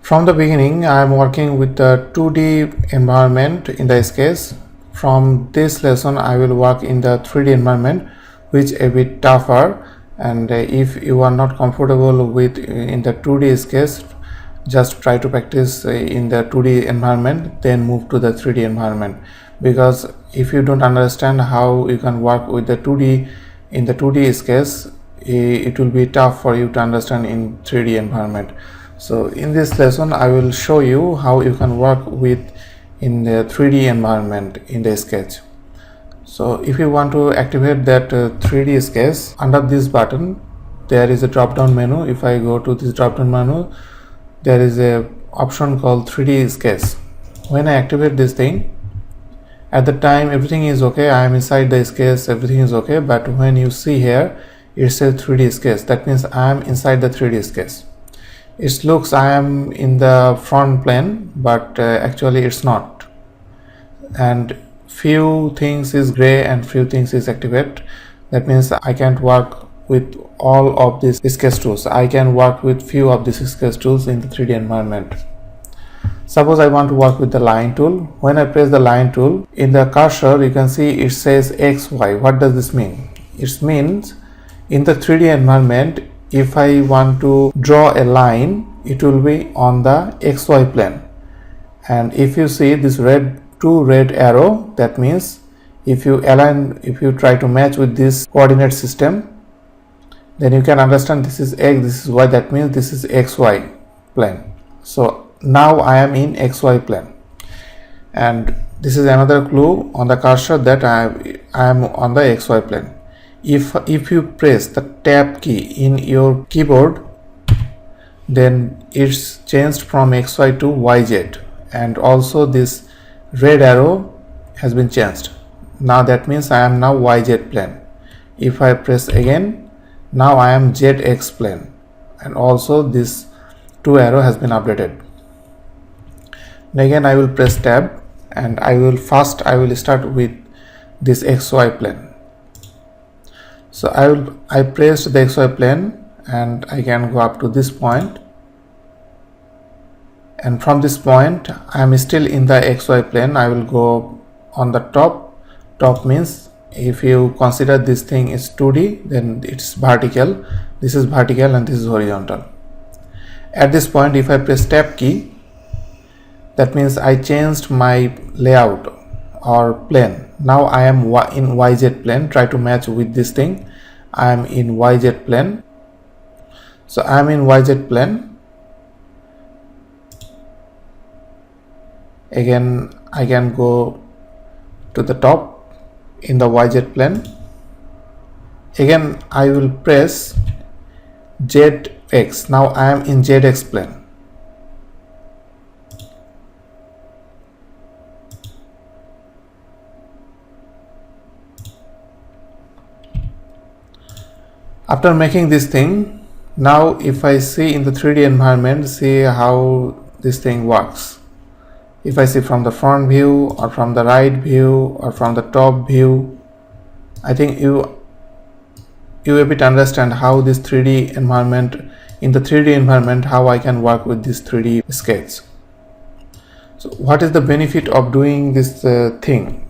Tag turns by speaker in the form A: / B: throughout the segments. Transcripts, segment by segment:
A: From the beginning, I am working with the 2D environment in this case. From this lesson, I will work in the 3D environment, which is a bit tougher. And if you are not comfortable with in the 2D case, just try to practice in the 2D environment, then move to the 3D environment. Because if you don't understand how you can work with the 2D in the 2D case, it will be tough for you to understand in 3D environment. So in this lesson, I will show you how you can work with in the 3D environment in the sketch. So if you want to activate that 3D sketch, under this button there is a drop down menu. If I go to this drop down menu, there is a option called 3D sketch. When I activate this thing, at the time everything is okay, I am inside the sketch, everything is okay, but when you see here it says 3D sketch, that means I am inside the 3D sketch. It looks I am in the front plane, but actually it's not, and few things is gray and few things is activate. That means I can't work with all of these sketch tools. I can work with few of these sketch tools in the 3D environment. Suppose I want to work with the line tool. When I press the line tool, in the cursor you can see it says XY. What does this mean? It means in the 3D environment, if I want to draw a line, it will be on the XY plane. And if you see this two red arrow, that means if you try to match with this coordinate system, then you can understand this is X, this is Y, that means this is XY plane. So now I am in XY plane, and this is another clue on the cursor that I am on the XY plane. If you press the tab key in your keyboard, then it's changed from XY to YZ, and also this red arrow has been changed. Now that means I am now YZ plane. If I press again, now I am ZX plane, and also this two arrow has been updated. And again I will press tab, and I will start with this XY plane. So I pressed the XY plane, and I can go up to this point, and from this point I am still in the XY plane. I will go on the top. Top means if you consider this thing is 2D, then it's vertical. This is vertical and this is horizontal. At this point, if I press tab key, that means I changed my layout or plane. Now I am in YZ plane. Try to match with this thing. I am in YZ plane. So I am in YZ plane. Again I can go to the top in the YZ plane. Again I will press ZX. Now I am in ZX plane. After making this thing, now if I see in the 3D environment, see how this thing works. If I see from the front view or from the right view or from the top view, I think you a bit understand how this 3D environment, in the 3D environment, how I can work with this 3D sketch. So what is the benefit of doing this thing?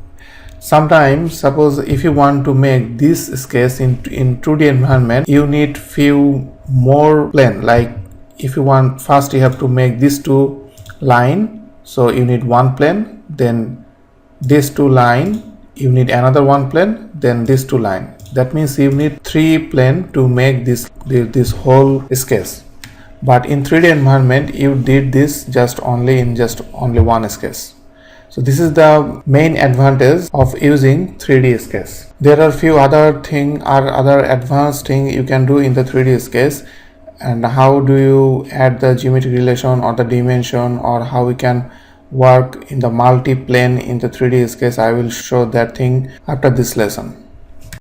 A: Sometimes, suppose if you want to make this sketch in 2D environment, you need few more plane. Like if you want, first you have to make these two line, so you need one plane, then this two line, you need another one plane, then this two line. That means you need 3 plane to make this whole sketch. But in 3D environment, you did this only one sketch. So this is the main advantage of using 3D sketch. There are few other advanced thing you can do in the 3D sketch, and how do you add the geometric relation or the dimension, or how we can work in the multi-plane in the 3D sketch. I will show that thing after this lesson.